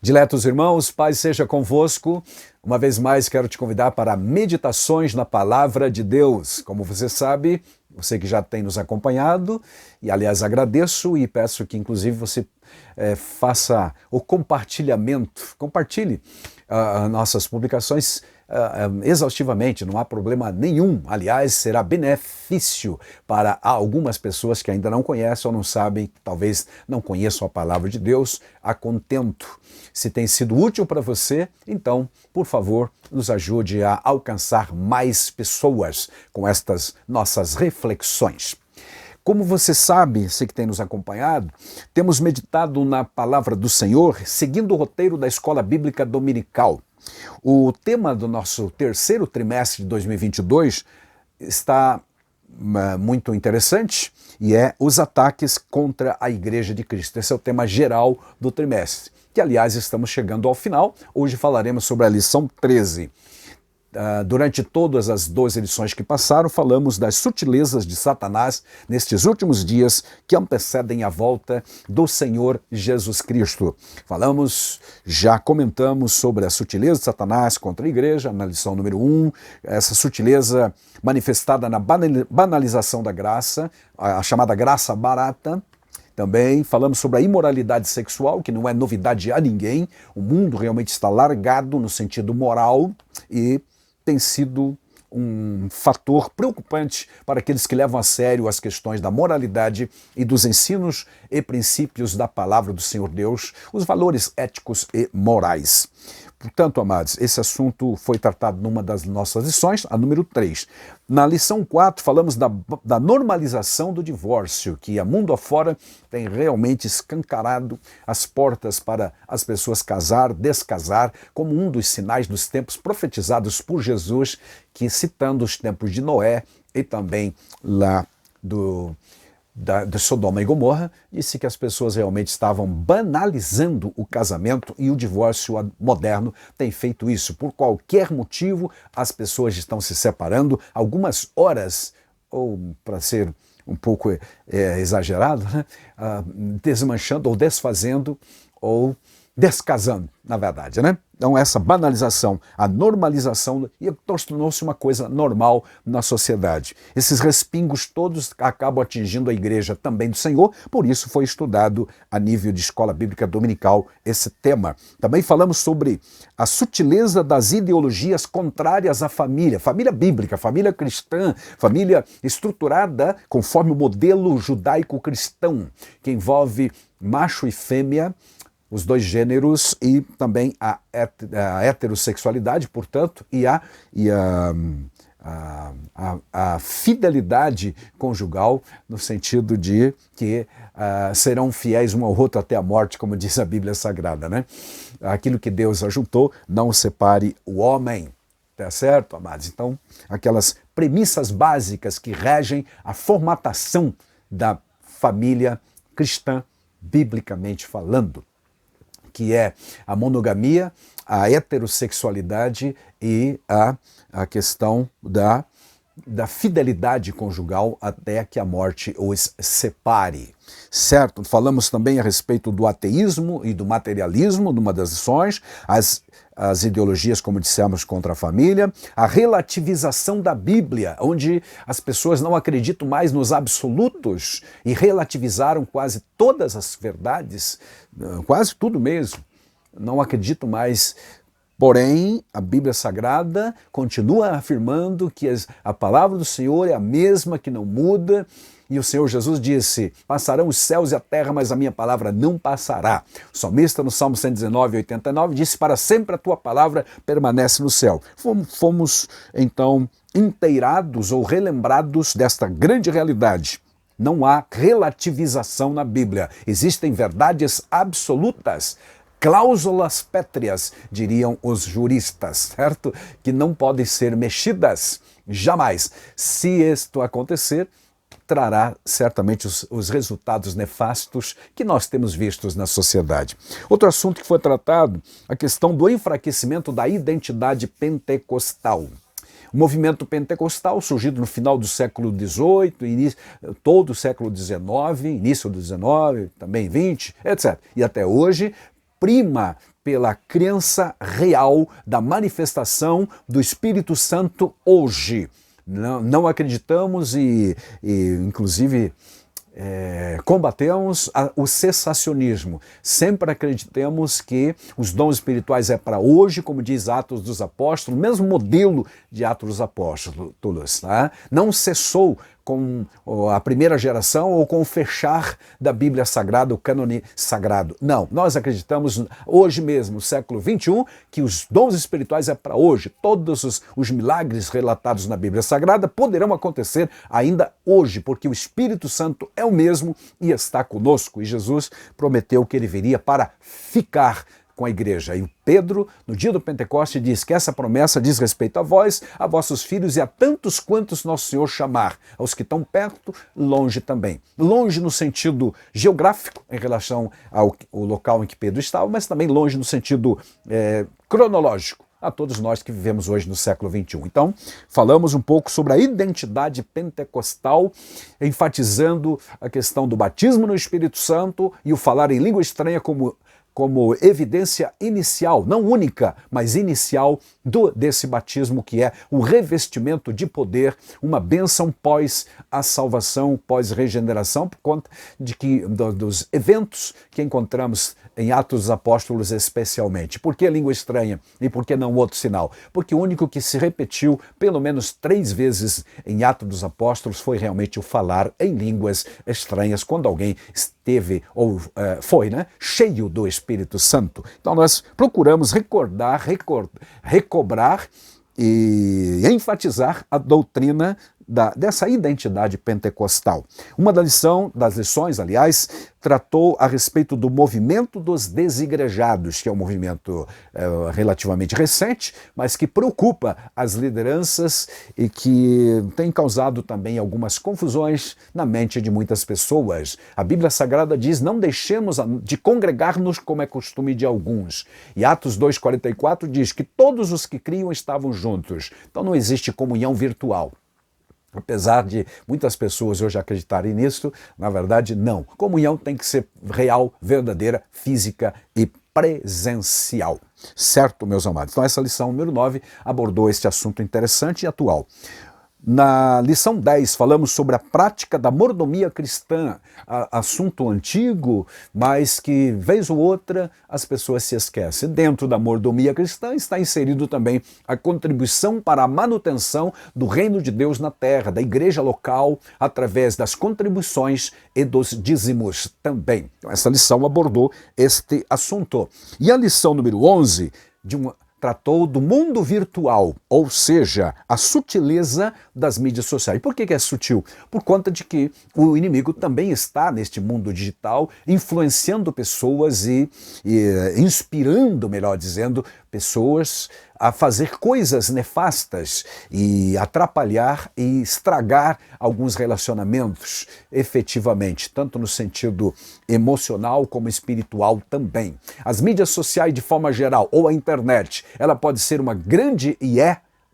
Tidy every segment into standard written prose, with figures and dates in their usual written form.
Diletos irmãos, paz seja convosco. Uma vez mais quero te convidar para meditações na Palavra de Deus. Como você sabe, você que já tem nos acompanhado, e aliás agradeço e peço que inclusive você faça o compartilhamento, compartilhe nossas publicações exaustivamente, não há problema nenhum. Aliás, será benefício para algumas pessoas que ainda não conhecem ou não sabem, talvez não conheçam a palavra de Deus a contento. Se tem sido útil para você, então, por favor, nos ajude a alcançar mais pessoas com estas nossas reflexões. Como você sabe, você que tem nos acompanhado, temos meditado na palavra do Senhor, seguindo o roteiro da Escola Bíblica Dominical. O tema do nosso terceiro trimestre de 2022 está muito interessante e é os ataques contra a Igreja de Cristo. Esse é o tema geral do trimestre, que aliás estamos chegando ao final. Hoje falaremos sobre a lição 13. Durante todas as 12 edições que passaram, falamos das sutilezas de Satanás nestes últimos dias que antecedem a volta do Senhor Jesus Cristo. Já comentamos sobre a sutileza de Satanás contra a igreja, na lição número 1, essa sutileza manifestada na banalização da graça, a chamada graça barata. Também falamos sobre a imoralidade sexual, que não é novidade a ninguém. O mundo realmente está largado no sentido moral e tem sido um fator preocupante para aqueles que levam a sério as questões da moralidade e dos ensinos e princípios da palavra do Senhor Deus, os valores éticos e morais. Portanto, amados, esse assunto foi tratado numa das nossas lições, a número 3. Na lição 4, falamos da normalização do divórcio, que a mundo afora tem realmente escancarado as portas para as pessoas casar, descasar, como um dos sinais dos tempos profetizados por Jesus, que citando os tempos de Noé e também lá de Sodoma e Gomorra, disse que as pessoas realmente estavam banalizando o casamento e o divórcio moderno tem feito isso. Por qualquer motivo, as pessoas estão se separando algumas horas, ou para ser um pouco exagerado, né? Desmanchando ou desfazendo ou descasando, na verdade, né? Então essa banalização, a normalização, tornou-se uma coisa normal na sociedade. Esses respingos todos acabam atingindo a igreja também do Senhor, por isso foi estudado a nível de escola bíblica dominical esse tema. Também falamos sobre a sutileza das ideologias contrárias à família bíblica, família cristã, família estruturada conforme o modelo judaico-cristão, que envolve macho e fêmea, os dois gêneros e também a heterossexualidade, portanto, e a fidelidade conjugal, no sentido de que serão fiéis um ao outro até a morte, como diz a Bíblia Sagrada, né? Aquilo que Deus ajuntou, não separe o homem. Tá certo, amados? Então, aquelas premissas básicas que regem a formatação da família cristã, biblicamente falando, que é a monogamia, a heterossexualidade e a questão da fidelidade conjugal até que a morte os separe. Certo? Falamos também a respeito do ateísmo e do materialismo, numa das lições, as ideologias, como dissemos, contra a família, a relativização da Bíblia, onde as pessoas não acreditam mais nos absolutos e relativizaram quase todas as verdades, quase tudo mesmo, não acreditam mais. Porém, a Bíblia Sagrada continua afirmando que a palavra do Senhor é a mesma, que não muda, e o Senhor Jesus disse: passarão os céus e a terra, mas a minha palavra não passará. O salmista no Salmo 119, 89 disse: para sempre a tua palavra permanece no céu. Fomos então inteirados ou relembrados desta grande realidade. Não há relativização na Bíblia. Existem verdades absolutas, cláusulas pétreas, diriam os juristas, certo? Que não podem ser mexidas jamais. Se isto acontecer, trará certamente os resultados nefastos que nós temos vistos na sociedade. Outro assunto que foi tratado, a questão do enfraquecimento da identidade pentecostal. O movimento pentecostal, surgido no final do século XVIII, todo o século XIX, início do XIX, também XX, etc. E até hoje, prima pela crença real da manifestação do Espírito Santo hoje. Não acreditamos inclusive, combatemos o cessacionismo. Sempre acreditamos que os dons espirituais é para hoje, como diz Atos dos Apóstolos, o mesmo modelo de Atos dos Apóstolos. Tá? Não cessou com a primeira geração ou com o fechar da Bíblia Sagrada, o cânone sagrado. Não, nós acreditamos hoje mesmo, no século XXI, que os dons espirituais é para hoje. Todos os milagres relatados na Bíblia Sagrada poderão acontecer ainda hoje, porque o Espírito Santo é o mesmo e está conosco. E Jesus prometeu que ele viria para ficar com a igreja. E Pedro, no dia do Pentecoste, diz que essa promessa diz respeito a vós, a vossos filhos e a tantos quantos nosso Senhor chamar. Aos que estão perto, longe também. Longe no sentido geográfico, em relação ao local em que Pedro estava, mas também longe no sentido cronológico, a todos nós que vivemos hoje no século XXI. Então, falamos um pouco sobre a identidade pentecostal, enfatizando a questão do batismo no Espírito Santo e o falar em língua estranha como evidência inicial, não única, mas inicial desse batismo, que é o revestimento de poder, uma bênção pós a salvação, pós regeneração, por conta dos eventos que encontramos em Atos dos Apóstolos especialmente. Por que língua estranha e por que não outro sinal? Porque o único que se repetiu pelo menos 3 vezes em Atos dos Apóstolos foi realmente o falar em línguas estranhas, quando alguém esteve ou foi cheio do Espírito Santo. Então nós procuramos recobrar e enfatizar a doutrina dessa identidade pentecostal. Uma das lições, aliás, tratou a respeito do movimento dos desigrejados, que é um movimento relativamente recente, mas que preocupa as lideranças e que tem causado também algumas confusões na mente de muitas pessoas. A Bíblia Sagrada diz: não deixemos de congregar-nos como é costume de alguns. E Atos 2,44 diz que todos os que criam estavam juntos. Então não existe comunhão virtual. Apesar de muitas pessoas hoje acreditarem nisso, na verdade não. Comunhão tem que ser real, verdadeira, física e presencial. Certo, meus amados? Então essa lição número 9 abordou este assunto interessante e atual. Na lição 10, falamos sobre a prática da mordomia cristã, assunto antigo, mas que, vez ou outra, as pessoas se esquecem. Dentro da mordomia cristã está inserido também a contribuição para a manutenção do reino de Deus na terra, da igreja local, através das contribuições e dos dízimos também. Então, essa lição abordou este assunto. E a lição número 11, tratou do mundo virtual, ou seja, a sutileza das mídias sociais. Por que é sutil? Por conta de que o inimigo também está neste mundo digital, influenciando pessoas e inspirando, melhor dizendo, pessoas a fazer coisas nefastas e atrapalhar e estragar alguns relacionamentos efetivamente, tanto no sentido emocional como espiritual também. As mídias sociais de forma geral, ou a internet, ela pode ser uma grande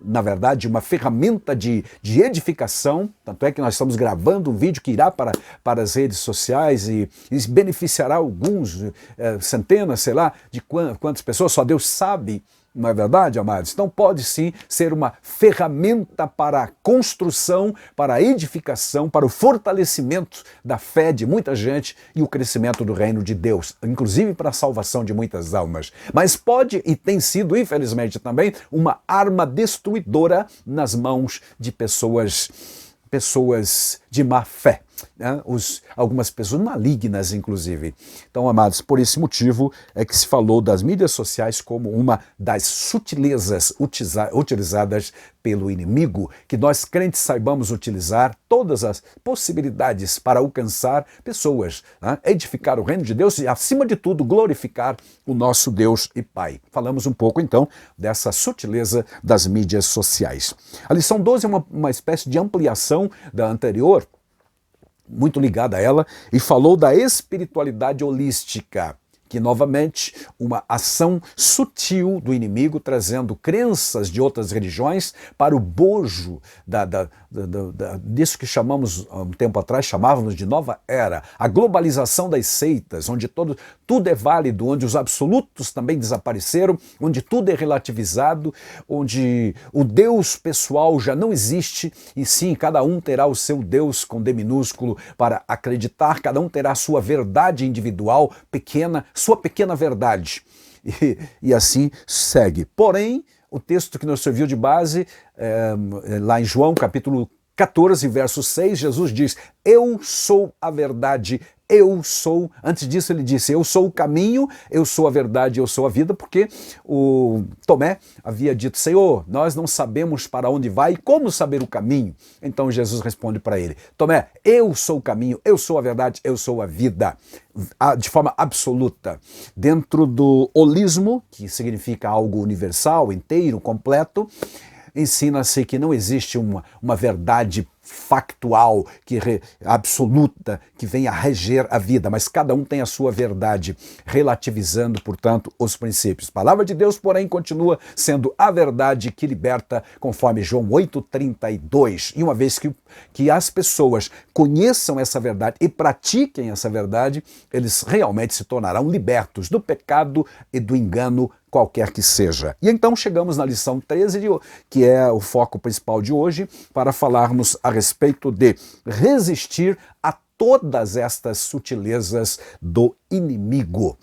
na verdade, uma ferramenta de edificação, tanto é que nós estamos gravando um vídeo que irá para as redes sociais e beneficiará alguns, centenas, sei lá, de quantas pessoas, só Deus sabe. Não é verdade, amados? Então pode sim ser uma ferramenta para a construção, para a edificação, para o fortalecimento da fé de muita gente e o crescimento do reino de Deus, inclusive para a salvação de muitas almas. Mas pode e tem sido, infelizmente também, uma arma destruidora nas mãos de pessoas de má fé. Algumas pessoas malignas, inclusive. Então, amados, por esse motivo é que se falou das mídias sociais como uma das sutilezas utilizadas pelo inimigo, que nós crentes saibamos utilizar todas as possibilidades para alcançar pessoas, edificar o reino de Deus e, acima de tudo, glorificar o nosso Deus e Pai. Falamos um pouco, então, dessa sutileza das mídias sociais. A lição 12 é uma espécie de ampliação da anterior, muito ligada a ela, e falou da espiritualidade holística, que, novamente, uma ação sutil do inimigo, trazendo crenças de outras religiões para o bojo disso que chamamos, há um tempo atrás, chamávamos de nova era, a globalização das seitas, onde tudo é válido, onde os absolutos também desapareceram, onde tudo é relativizado, onde o Deus pessoal já não existe, e sim, cada um terá o seu Deus com D minúsculo para acreditar, cada um terá a sua verdade individual, pequena, sua pequena verdade. E assim segue. Porém, o texto que nos serviu de base, lá em João, capítulo 14, verso 6, Jesus diz: eu sou a verdade, eu sou. Antes disso ele disse: eu sou o caminho, eu sou a verdade, eu sou a vida, porque o Tomé havia dito: Senhor, nós não sabemos para onde vai, como saber o caminho? Então Jesus responde para ele: Tomé, eu sou o caminho, eu sou a verdade, eu sou a vida, de forma absoluta. Dentro do holismo, que significa algo universal, inteiro, completo, ensina-se que não existe uma verdade factual, absoluta, que venha a reger a vida, mas cada um tem a sua verdade, relativizando, portanto, os princípios. A palavra de Deus, porém, continua sendo a verdade que liberta, conforme João 8,32. E uma vez que as pessoas conheçam essa verdade e pratiquem essa verdade, eles realmente se tornarão libertos do pecado e do engano, qualquer que seja. E então chegamos na lição 13, que é o foco principal de hoje, para falarmos a respeito de resistir a todas estas sutilezas do inimigo.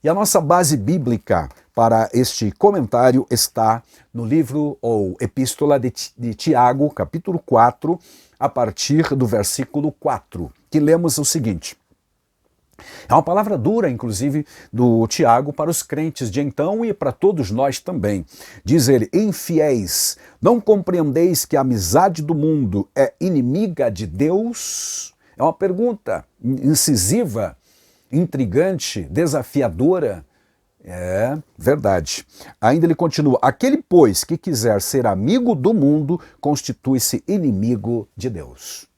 E a nossa base bíblica para este comentário está no livro ou epístola de Tiago, capítulo 4, a partir do versículo 4, que lemos o seguinte. É uma palavra dura, inclusive, do Tiago para os crentes de então e para todos nós também. Diz ele: infiéis, não compreendeis que a amizade do mundo é inimiga de Deus? É uma pergunta incisiva, intrigante, desafiadora. É verdade. Ainda ele continua: aquele, pois, que quiser ser amigo do mundo, constitui-se inimigo de Deus.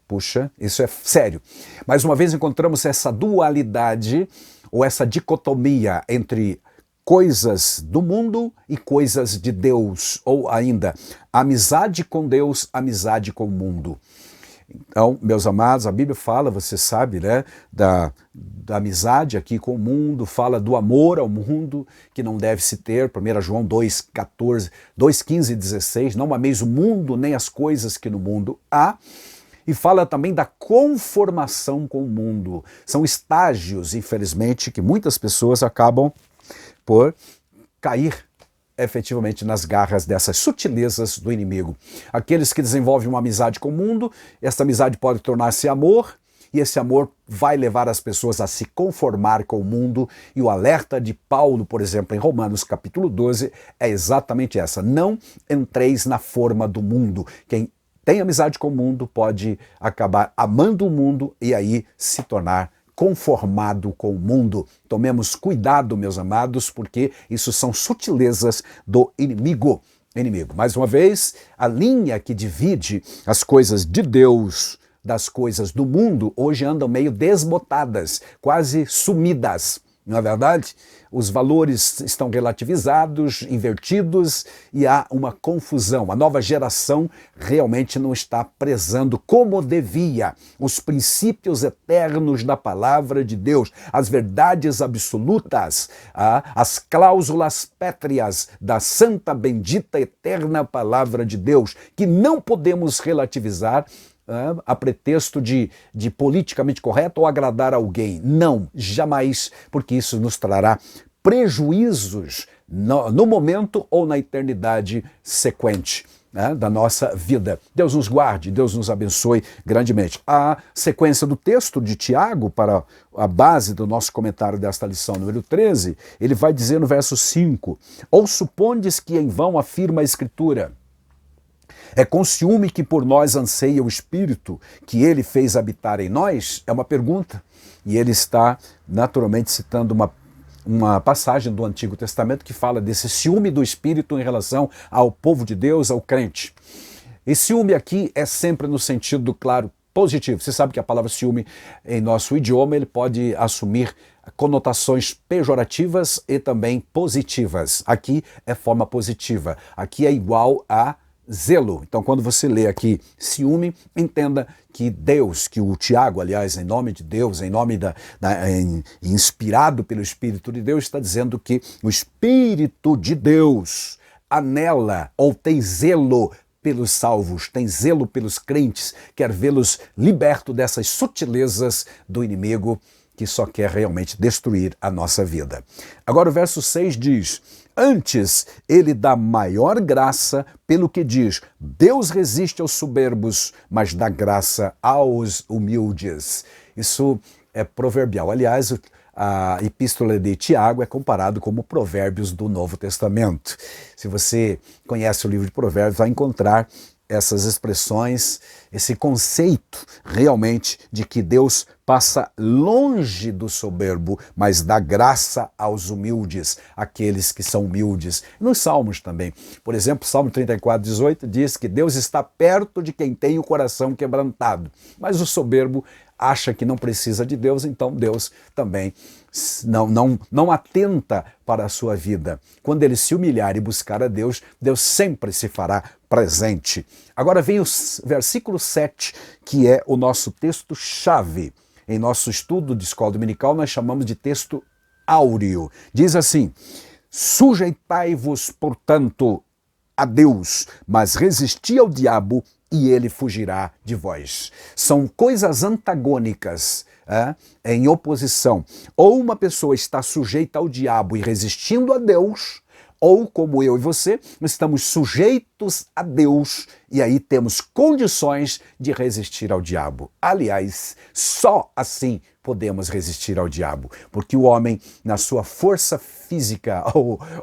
Puxa, isso é sério. Mais uma vez encontramos essa dualidade ou essa dicotomia entre coisas do mundo e coisas de Deus, ou ainda amizade com Deus, amizade com o mundo. Então, meus amados, a Bíblia fala, você sabe, né, da amizade aqui com o mundo, fala do amor ao mundo, que não deve se ter, 1 João 2,14, 2,15 e 16, não ameis o mundo nem as coisas que no mundo há. E fala também da conformação com o mundo. São estágios, infelizmente, que muitas pessoas acabam por cair efetivamente nas garras dessas sutilezas do inimigo. Aqueles que desenvolvem uma amizade com o mundo, essa amizade pode tornar-se amor, e esse amor vai levar as pessoas a se conformar com o mundo. E o alerta de Paulo, por exemplo, em Romanos capítulo 12, é exatamente essa: não entreis na forma do mundo. Quem tem amizade com o mundo pode acabar amando o mundo e aí se tornar conformado com o mundo. Tomemos cuidado, meus amados, porque isso são sutilezas do inimigo. Mais uma vez, a linha que divide as coisas de Deus das coisas do mundo hoje andam meio desbotadas, quase sumidas. Não é verdade? Os valores estão relativizados, invertidos e há uma confusão. A nova geração realmente não está prezando como devia os princípios eternos da palavra de Deus, as verdades absolutas, as cláusulas pétreas da santa, bendita, eterna palavra de Deus, que não podemos relativizar a pretexto de politicamente correto ou agradar alguém. Não, jamais, porque isso nos trará prejuízos no momento ou na eternidade sequente, né, da nossa vida. Deus nos guarde, Deus nos abençoe grandemente. A sequência do texto de Tiago, para a base do nosso comentário desta lição número 13, ele vai dizer no verso 5: ou supondes que em vão afirma a Escritura? É com ciúme que por nós anseia o Espírito que ele fez habitar em nós? É uma pergunta. E ele está naturalmente citando uma passagem do Antigo Testamento que fala desse ciúme do Espírito em relação ao povo de Deus, ao crente. E ciúme aqui é sempre no sentido, claro, positivo. Você sabe que a palavra ciúme, em nosso idioma, ele pode assumir conotações pejorativas e também positivas. Aqui é forma positiva. Aqui é igual a zelo. Então, quando você lê aqui ciúme, entenda que Deus, que o Tiago, aliás, em nome de Deus, inspirado pelo Espírito de Deus, está dizendo que o Espírito de Deus anela ou tem zelo pelos salvos, tem zelo pelos crentes, quer vê-los libertos dessas sutilezas do inimigo que só quer realmente destruir a nossa vida. Agora o verso 6 diz: antes ele dá maior graça, pelo que diz, Deus resiste aos soberbos, mas dá graça aos humildes. Isso é proverbial. Aliás, a epístola de Tiago é comparado como Provérbios do Novo Testamento. Se você conhece o livro de Provérbios, vai encontrar essas expressões, esse conceito realmente de que Deus passa longe do soberbo, mas dá graça aos humildes, aqueles que são humildes. Nos Salmos também. Por exemplo, Salmo 34:18 diz que Deus está perto de quem tem o coração quebrantado, mas o soberbo acha que não precisa de Deus, então Deus também não atenta para a sua vida. Quando ele se humilhar e buscar a Deus, Deus sempre se fará presente. Agora vem o versículo 7, que é o nosso texto-chave. Em nosso estudo de escola dominical, nós chamamos de texto áureo. Diz assim: sujeitai-vos, portanto, a Deus, mas resisti ao diabo e ele fugirá de vós. São coisas antagônicas, em oposição. Ou uma pessoa está sujeita ao diabo e resistindo a Deus, ou como eu e você, estamos sujeitos a Deus e aí temos condições de resistir ao diabo. Aliás, só assim podemos resistir ao diabo, porque o homem, na sua força física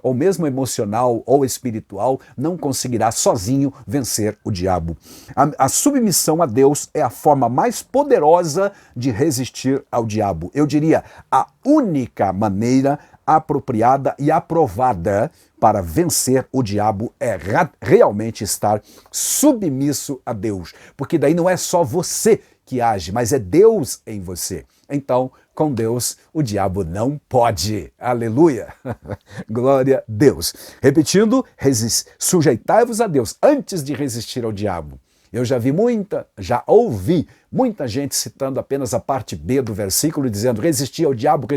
ou mesmo emocional ou espiritual, não conseguirá sozinho vencer o diabo. A submissão a Deus é a forma mais poderosa de resistir ao diabo. Eu diria, a única maneira apropriada e aprovada para vencer o diabo é realmente estar submisso a Deus, porque daí não é só você que age, mas é Deus em você. Então, com Deus, o diabo não pode. Aleluia! Glória a Deus. Repetindo, sujeitai-vos a Deus antes de resistir ao diabo. Eu já ouvi muita gente citando apenas a parte B do versículo, dizendo resistir ao diabo,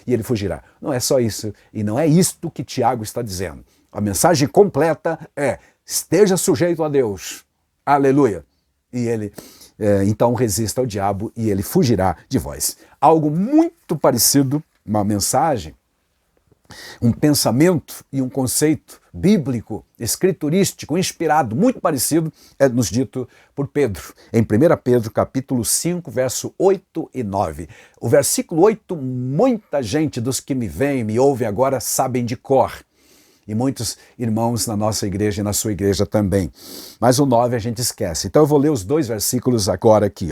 e ele fugirá. Não é só isso, e não é isto que Tiago está dizendo. A mensagem completa é: esteja sujeito a Deus. Aleluia! E ele então resista ao diabo e ele fugirá de vós. Algo muito parecido, uma mensagem, um pensamento e um conceito bíblico, escriturístico, inspirado, muito parecido, é nos dito por Pedro, em 1 Pedro capítulo 5, verso 8 e 9. O versículo 8, muita gente dos que me veem e me ouvem agora sabem de cor. E muitos irmãos na nossa igreja e na sua igreja também. Mas o 9 a gente esquece. Então eu vou ler os dois versículos agora aqui.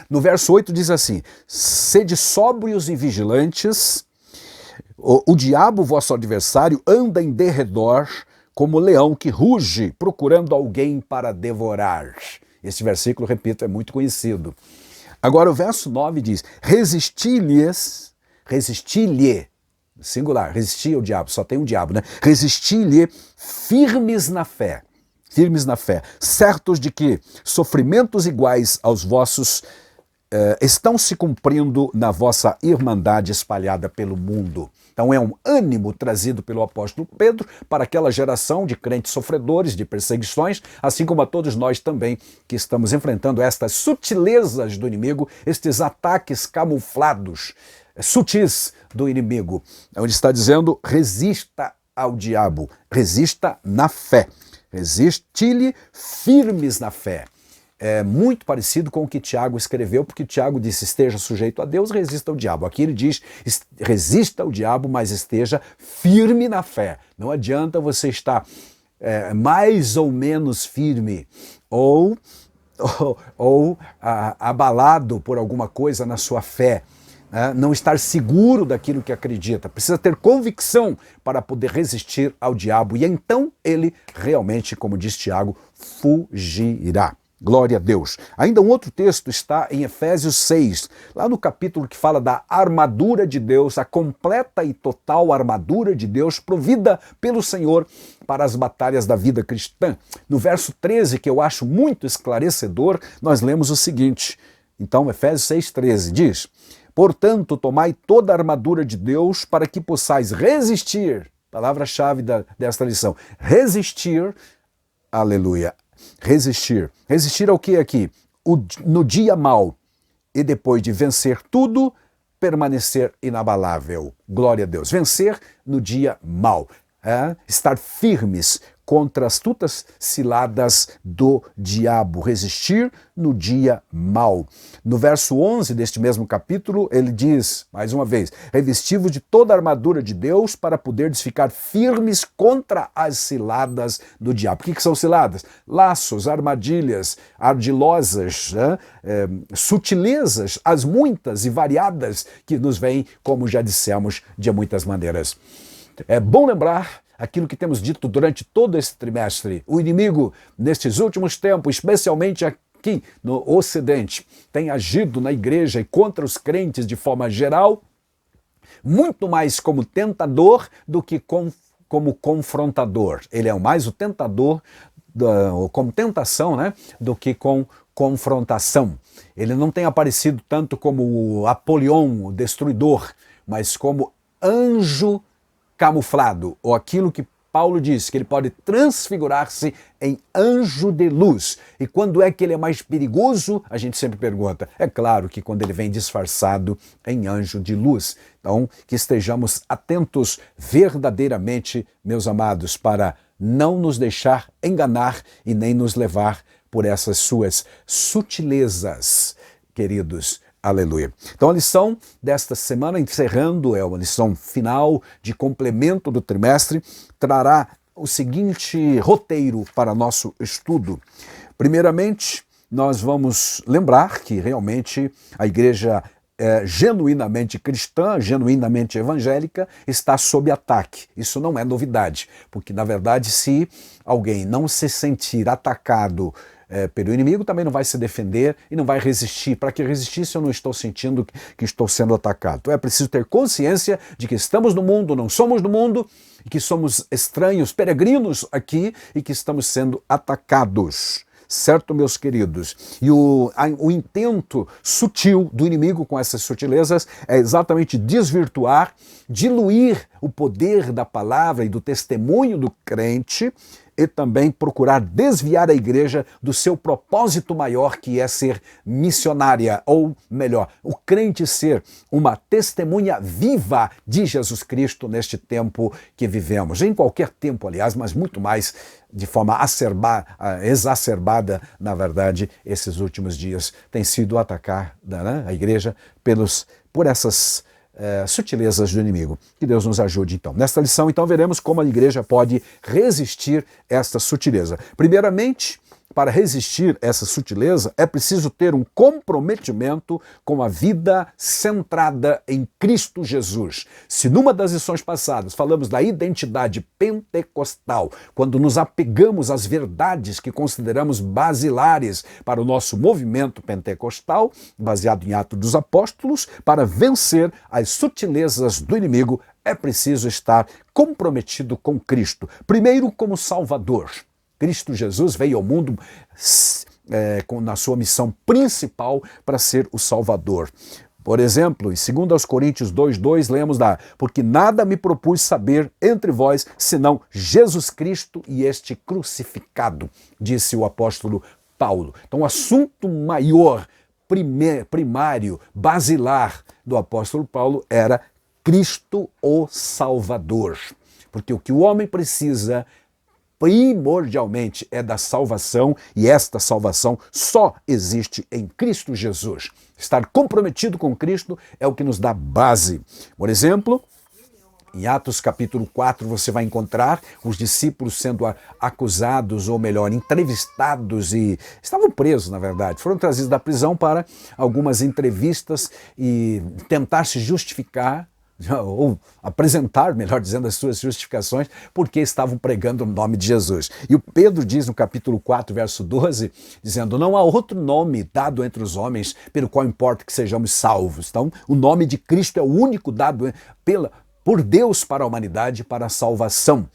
No verso 8 diz assim: sede sóbrios e vigilantes. O diabo, vosso adversário, anda em derredor como leão que ruge, procurando alguém para devorar. Esse versículo, repito, é muito conhecido. Agora o verso 9 diz: resisti-lhe, singular, resistir ao diabo, só tem um diabo, né? Resisti-lhe firmes na fé, certos de que sofrimentos iguais aos vossos estão se cumprindo na vossa irmandade espalhada pelo mundo. Então é um ânimo trazido pelo apóstolo Pedro para aquela geração de crentes sofredores, de perseguições, assim como a todos nós também que estamos enfrentando estas sutilezas do inimigo, estes ataques camuflados, sutis do inimigo, onde está dizendo: resista ao diabo, resista na fé, resisti-lhe firmes na fé. É muito parecido com o que Tiago escreveu, porque Tiago disse: esteja sujeito a Deus, resista ao diabo. Aqui ele diz: resista ao diabo, mas esteja firme na fé. Não adianta você estar mais ou menos firme ou abalado por alguma coisa na sua fé. Não estar seguro daquilo que acredita. Precisa ter convicção para poder resistir ao diabo. E então ele realmente, como diz Tiago, fugirá. Glória a Deus. Ainda um outro texto está em Efésios 6, lá no capítulo que fala da armadura de Deus, a completa e total armadura de Deus provida pelo Senhor para as batalhas da vida cristã. No verso 13, que eu acho muito esclarecedor, nós lemos o seguinte. Então, Efésios 6,13 diz: portanto, tomai toda a armadura de Deus para que possais resistir, palavra-chave desta lição, resistir, aleluia, resistir. Resistir ao que aqui? No dia mau. E depois de vencer tudo, permanecer inabalável. Glória a Deus. Vencer no dia mau. Estar firmes contra as astutas ciladas do diabo. Resistir no dia mau. No verso 11 deste mesmo capítulo, ele diz, mais uma vez, revesti-vos de toda a armadura de Deus para poderdes ficar firmes contra as ciladas do diabo. O que são ciladas? Laços, armadilhas, ardilosas, sutilezas, as muitas e variadas que nos vêm, como já dissemos, de muitas maneiras. É bom lembrar aquilo que temos dito durante todo esse trimestre. O inimigo, nestes últimos tempos, especialmente aqui no Ocidente, tem agido na igreja e contra os crentes de forma geral, muito mais como tentador do que como confrontador. Ele é mais o tentador, como tentação, né, do que com confrontação. Ele não tem aparecido tanto como o Apolion, o destruidor, mas como anjo camuflado, ou aquilo que Paulo diz, que ele pode transfigurar-se em anjo de luz. E quando é que ele é mais perigoso? A gente sempre pergunta. É claro que quando ele vem disfarçado em anjo de luz. Então, que estejamos atentos verdadeiramente, meus amados, para não nos deixar enganar e nem nos levar por essas suas sutilezas, queridos. Aleluia. Então a lição desta semana, encerrando, é uma lição final de complemento do trimestre, trará o seguinte roteiro para nosso estudo. Primeiramente, nós vamos lembrar que realmente a igreja genuinamente cristã, genuinamente evangélica, está sob ataque. Isso não é novidade, porque na verdade se alguém não se sentir atacado pelo inimigo, também não vai se defender e não vai resistir. Para que resistir se eu não estou sentindo que estou sendo atacado? Então é preciso ter consciência de que estamos no mundo, não somos do mundo, e que somos estranhos, peregrinos aqui e que estamos sendo atacados. Certo, meus queridos? E o intento sutil do inimigo com essas sutilezas é exatamente desvirtuar, diluir o poder da palavra e do testemunho do crente e também procurar desviar a igreja do seu propósito maior, que é ser missionária, ou melhor, o crente ser uma testemunha viva de Jesus Cristo neste tempo que vivemos. Em qualquer tempo, aliás, mas muito mais de forma exacerbada, na verdade, esses últimos dias tem sido atacar a igreja por essas sutilezas do inimigo. Que Deus nos ajude, então. Nesta lição, então, veremos como a igreja pode resistir esta sutileza. Primeiramente, para resistir essa sutileza, é preciso ter um comprometimento com a vida centrada em Cristo Jesus. Se numa das lições passadas falamos da identidade pentecostal, quando nos apegamos às verdades que consideramos basilares para o nosso movimento pentecostal, baseado em Atos dos Apóstolos, para vencer as sutilezas do inimigo, é preciso estar comprometido com Cristo. Primeiro, como Salvador. Cristo Jesus veio ao mundo na sua missão principal para ser o Salvador. Por exemplo, em 2 Coríntios 2,2, lemos porque nada me propus saber entre vós, senão Jesus Cristo e este crucificado, disse o apóstolo Paulo. Então, o assunto maior, primário, basilar do apóstolo Paulo era Cristo o Salvador. Porque o que o homem precisa primordialmente é da salvação, e esta salvação só existe em Cristo Jesus. Estar comprometido com Cristo é o que nos dá base. Por exemplo, em Atos capítulo 4 você vai encontrar os discípulos sendo acusados, ou melhor, entrevistados, e estavam presos, na verdade. Foram trazidos da prisão para algumas entrevistas e tentar se justificar ou apresentar, melhor dizendo, as suas justificações, porque estavam pregando no nome de Jesus. E o Pedro diz no capítulo 4, verso 12, dizendo: não há outro nome dado entre os homens pelo qual importa que sejamos salvos. Então, o nome de Cristo é o único dado por Deus para a humanidade, para a salvação.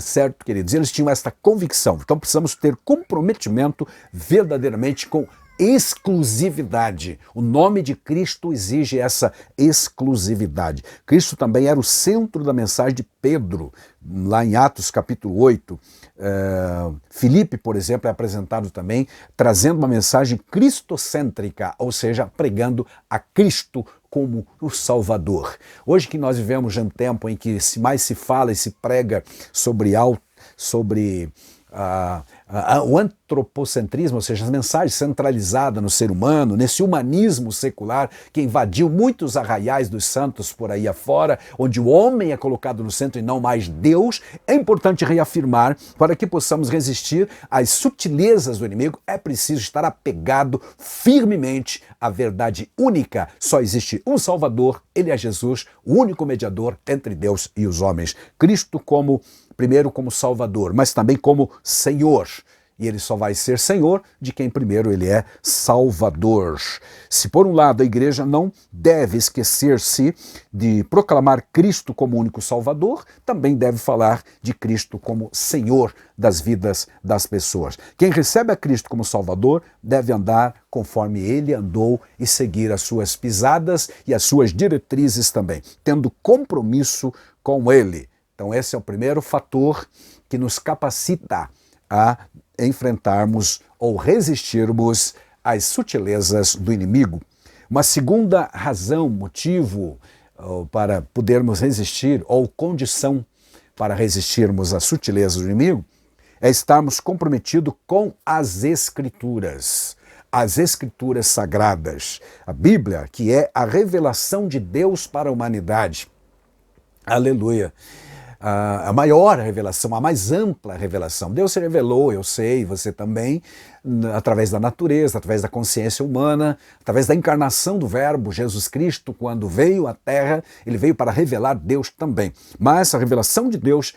Certo, queridos? Eles tinham esta convicção. Então, precisamos ter comprometimento verdadeiramente com exclusividade. O nome de Cristo exige essa exclusividade. Cristo também era o centro da mensagem de Pedro, lá em Atos capítulo 8. Filipe, por exemplo, é apresentado também trazendo uma mensagem cristocêntrica, ou seja, pregando a Cristo como o Salvador. Hoje que nós vivemos um tempo em que mais se fala e se prega sobre o antropocentrismo, ou seja, as mensagens centralizadas no ser humano, nesse humanismo secular que invadiu muitos arraiais dos santos por aí afora, onde o homem é colocado no centro e não mais Deus, é importante reafirmar, para que possamos resistir às sutilezas do inimigo, é preciso estar apegado firmemente à verdade única. Só existe um Salvador, ele é Jesus, o único mediador entre Deus e os homens. Cristo primeiro como Salvador, mas também como Senhor. E ele só vai ser Senhor de quem primeiro ele é Salvador. Se por um lado a igreja não deve esquecer-se de proclamar Cristo como único Salvador, também deve falar de Cristo como Senhor das vidas das pessoas. Quem recebe a Cristo como Salvador deve andar conforme ele andou e seguir as suas pisadas e as suas diretrizes também, tendo compromisso com ele. Então esse é o primeiro fator que nos capacita a enfrentarmos ou resistirmos às sutilezas do inimigo. Uma segunda razão, motivo para podermos resistir, ou condição para resistirmos às sutilezas do inimigo, é estarmos comprometidos com as Escrituras. As Escrituras sagradas. A Bíblia, que é a revelação de Deus para a humanidade. Aleluia! A maior revelação, a mais ampla revelação. Deus se revelou, eu sei, você também, através da natureza, através da consciência humana, através da encarnação do Verbo, Jesus Cristo, quando veio à Terra, ele veio para revelar Deus também. Mas a revelação de Deus,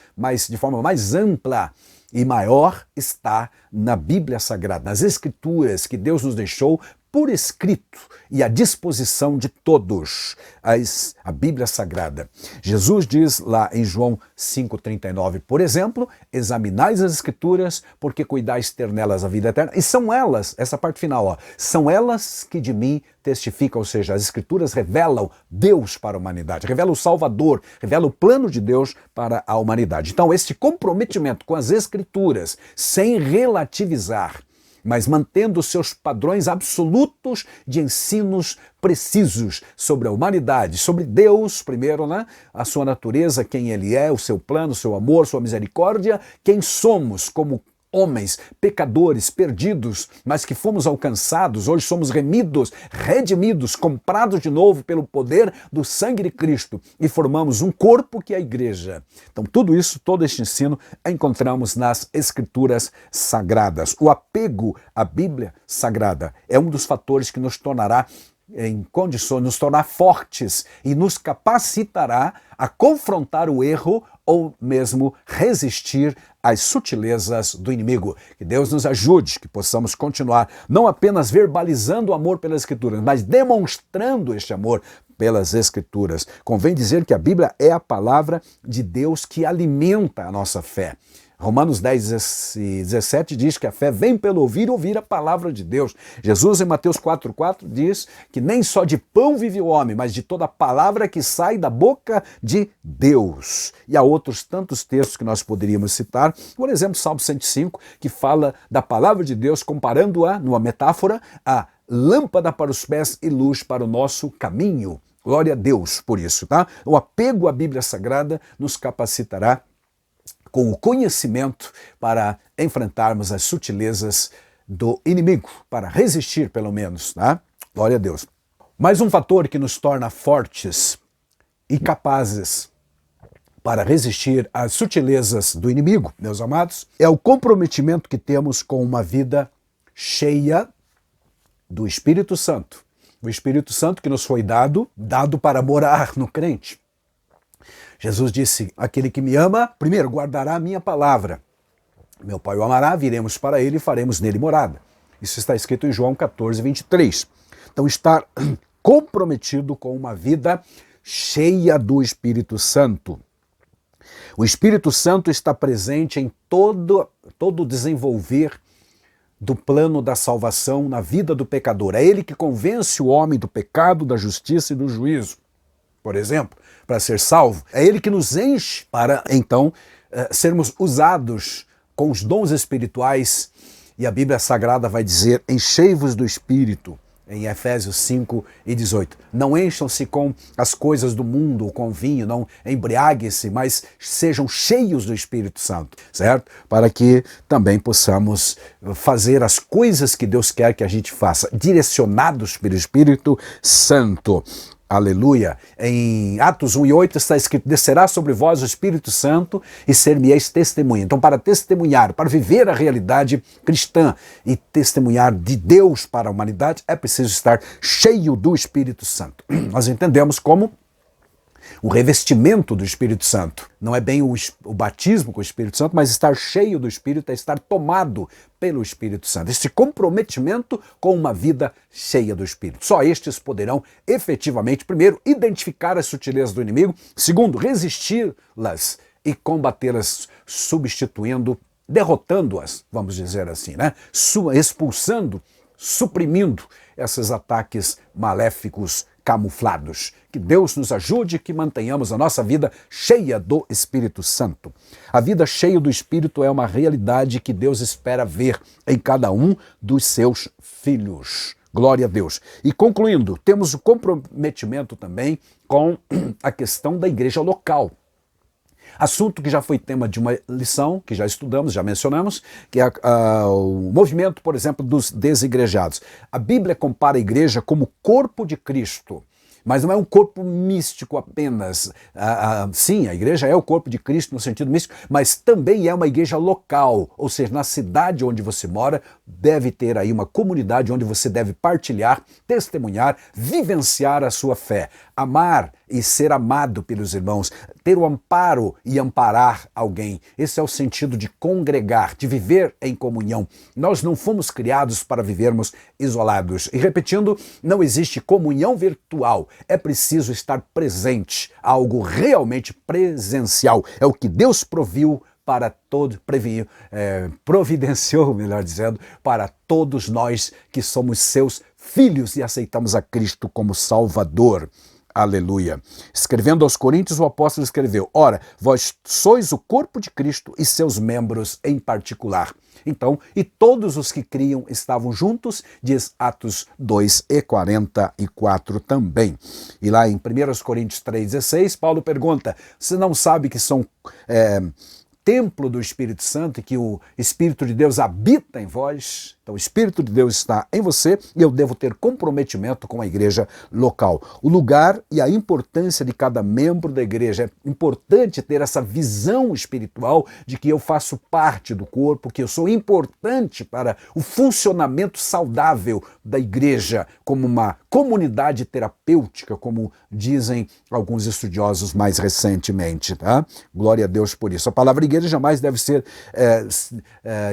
de forma mais ampla e maior, está na Bíblia Sagrada, nas Escrituras que Deus nos deixou por escrito e à disposição de todos, a Bíblia Sagrada. Jesus diz lá em João 5,39, por exemplo, examinais as Escrituras, porque cuidais ter nelas a vida eterna. E são elas, essa parte final, são elas que de mim testificam, ou seja, as Escrituras revelam Deus para a humanidade, revelam o Salvador, revelam o plano de Deus para a humanidade. Então, este comprometimento com as Escrituras, sem relativizar, mas mantendo os seus padrões absolutos de ensinos precisos sobre a humanidade, sobre Deus, primeiro, né? A sua natureza, quem Ele é, o seu plano, o seu amor, sua misericórdia, quem somos como homens, pecadores, perdidos, mas que fomos alcançados, hoje somos redimidos, comprados de novo pelo poder do sangue de Cristo e formamos um corpo que é a igreja. Então tudo isso, todo este ensino, encontramos nas Escrituras Sagradas. O apego à Bíblia Sagrada é um dos fatores que nos tornará em condições de nos tornar fortes e nos capacitará a confrontar o erro ou mesmo resistir às sutilezas do inimigo. Que Deus nos ajude, que possamos continuar não apenas verbalizando o amor pelas Escrituras, mas demonstrando este amor pelas Escrituras. Convém dizer que a Bíblia é a palavra de Deus que alimenta a nossa fé. Romanos 10, 17 diz que a fé vem pelo ouvir a palavra de Deus. Jesus em Mateus 4,4 diz que nem só de pão vive o homem, mas de toda palavra que sai da boca de Deus. E há outros tantos textos que nós poderíamos citar. Por exemplo, Salmo 105, que fala da palavra de Deus, comparando-a, numa metáfora, a lâmpada para os pés e luz para o nosso caminho. Glória a Deus por isso, tá? O apego à Bíblia Sagrada nos capacitará com o conhecimento para enfrentarmos as sutilezas do inimigo, para resistir pelo menos, tá? Glória a Deus. Mais um fator que nos torna fortes e capazes para resistir às sutilezas do inimigo, meus amados, é o comprometimento que temos com uma vida cheia do Espírito Santo. O Espírito Santo que nos foi dado para morar no crente. Jesus disse: aquele que me ama, primeiro guardará a minha palavra. Meu Pai o amará, viremos para ele e faremos nele morada. Isso está escrito em João 14, 23. Então, estar comprometido com uma vida cheia do Espírito Santo. O Espírito Santo está presente em todo o desenvolver do plano da salvação na vida do pecador. É ele que convence o homem do pecado, da justiça e do juízo. Por exemplo, para ser salvo, é ele que nos enche para, então, sermos usados com os dons espirituais. E a Bíblia Sagrada vai dizer: enchei-vos do Espírito, em Efésios 5 e 18. Não encham-se com as coisas do mundo, com vinho, não embriaguem-se, mas sejam cheios do Espírito Santo, certo? Para que também possamos fazer as coisas que Deus quer que a gente faça, direcionados pelo Espírito Santo. Aleluia. Em Atos 1 e 8 está escrito: descerá sobre vós o Espírito Santo e ser-me-eis testemunha. Então, para testemunhar, para viver a realidade cristã e testemunhar de Deus para a humanidade, é preciso estar cheio do Espírito Santo. Nós entendemos como o revestimento do Espírito Santo. Não é bem o batismo com o Espírito Santo, mas estar cheio do Espírito é estar tomado pelo Espírito Santo. Esse comprometimento com uma vida cheia do Espírito. Só estes poderão efetivamente, primeiro, identificar as sutilezas do inimigo, segundo, resisti-las e combatê-las, substituindo, derrotando-as, vamos dizer assim, né? Expulsando, suprimindo esses ataques maléficos camuflados. Que Deus nos ajude, que mantenhamos a nossa vida cheia do Espírito Santo. A vida cheia do Espírito é uma realidade que Deus espera ver em cada um dos seus filhos. Glória a Deus. E concluindo, temos o comprometimento também com a questão da igreja local. Assunto que já foi tema de uma lição, que já estudamos, já mencionamos, que é o movimento, por exemplo, dos desigrejados. A Bíblia compara a igreja como corpo de Cristo, mas não é um corpo místico apenas. Sim, a igreja é o corpo de Cristo no sentido místico, mas também é uma igreja local, ou seja, na cidade onde você mora, deve ter aí uma comunidade onde você deve partilhar, testemunhar, vivenciar a sua fé, amar e ser amado pelos irmãos, ter o amparo e amparar alguém. Esse é o sentido de congregar, de viver em comunhão. Nós não fomos criados para vivermos isolados. E repetindo, não existe comunhão virtual. É preciso estar presente, algo realmente presencial. É o que Deus providenciou, melhor dizendo, para todos nós que somos seus filhos e aceitamos a Cristo como Salvador. Aleluia. Escrevendo aos Coríntios, o apóstolo escreveu: ora, vós sois o corpo de Cristo e seus membros em particular. Então, e todos os que criam estavam juntos, diz Atos 2 e 44 também. E lá em 1 Coríntios 3,16, Paulo pergunta: você não sabe que são templo do Espírito Santo e que o Espírito de Deus habita em vós? Então o Espírito de Deus está em você e eu devo ter comprometimento com a igreja local. O lugar e a importância de cada membro da igreja. É importante ter essa visão espiritual de que eu faço parte do corpo, que eu sou importante para o funcionamento saudável da igreja como uma comunidade terapêutica, como dizem alguns estudiosos mais recentemente. Tá? Glória a Deus por isso. A palavra igreja jamais deve ser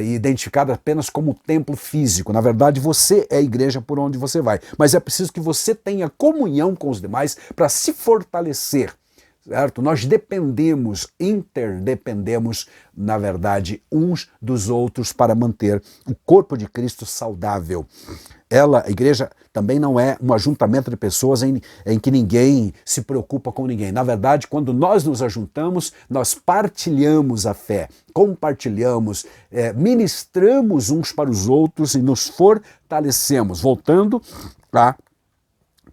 identificada apenas como templo físico. Na verdade, você é a igreja por onde você vai. Mas é preciso que você tenha comunhão com os demais para se fortalecer. Certo? Nós interdependemos, na verdade, uns dos outros para manter o corpo de Cristo saudável. A igreja também não é um ajuntamento de pessoas em que ninguém se preocupa com ninguém. Na verdade, quando nós nos ajuntamos, nós partilhamos a fé, compartilhamos, ministramos uns para os outros e nos fortalecemos. Voltando a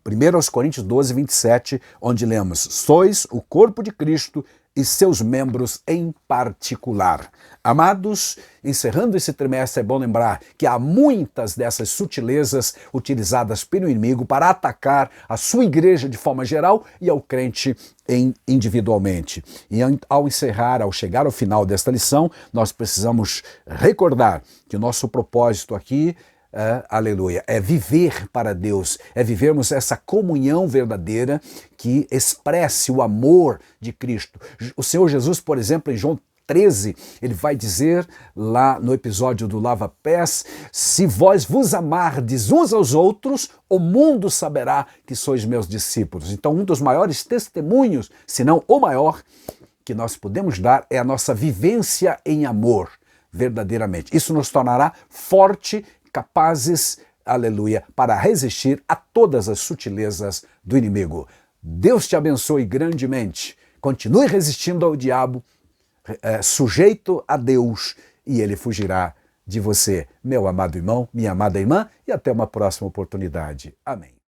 1 Coríntios 12, 27, onde lemos: sois o corpo de Cristo e seus membros em particular. Amados, encerrando esse trimestre, é bom lembrar que há muitas dessas sutilezas utilizadas pelo inimigo para atacar a sua igreja de forma geral e ao crente individualmente. E ao chegar ao final desta lição, nós precisamos recordar que o nosso propósito aqui aleluia, é viver para Deus, é vivermos essa comunhão verdadeira que expresse o amor de Cristo. O Senhor Jesus, por exemplo, em João 13, ele vai dizer lá no episódio do lava-pés: se vós vos amardes uns aos outros, o mundo saberá que sois meus discípulos. Então, um dos maiores testemunhos, se não o maior, que nós podemos dar é a nossa vivência em amor, verdadeiramente. Isso nos tornará forte, capazes, aleluia, para resistir a todas as sutilezas do inimigo. Deus te abençoe grandemente. Continue resistindo ao diabo, sujeito a Deus, e ele fugirá de você. Meu amado irmão, minha amada irmã, e até uma próxima oportunidade. Amém.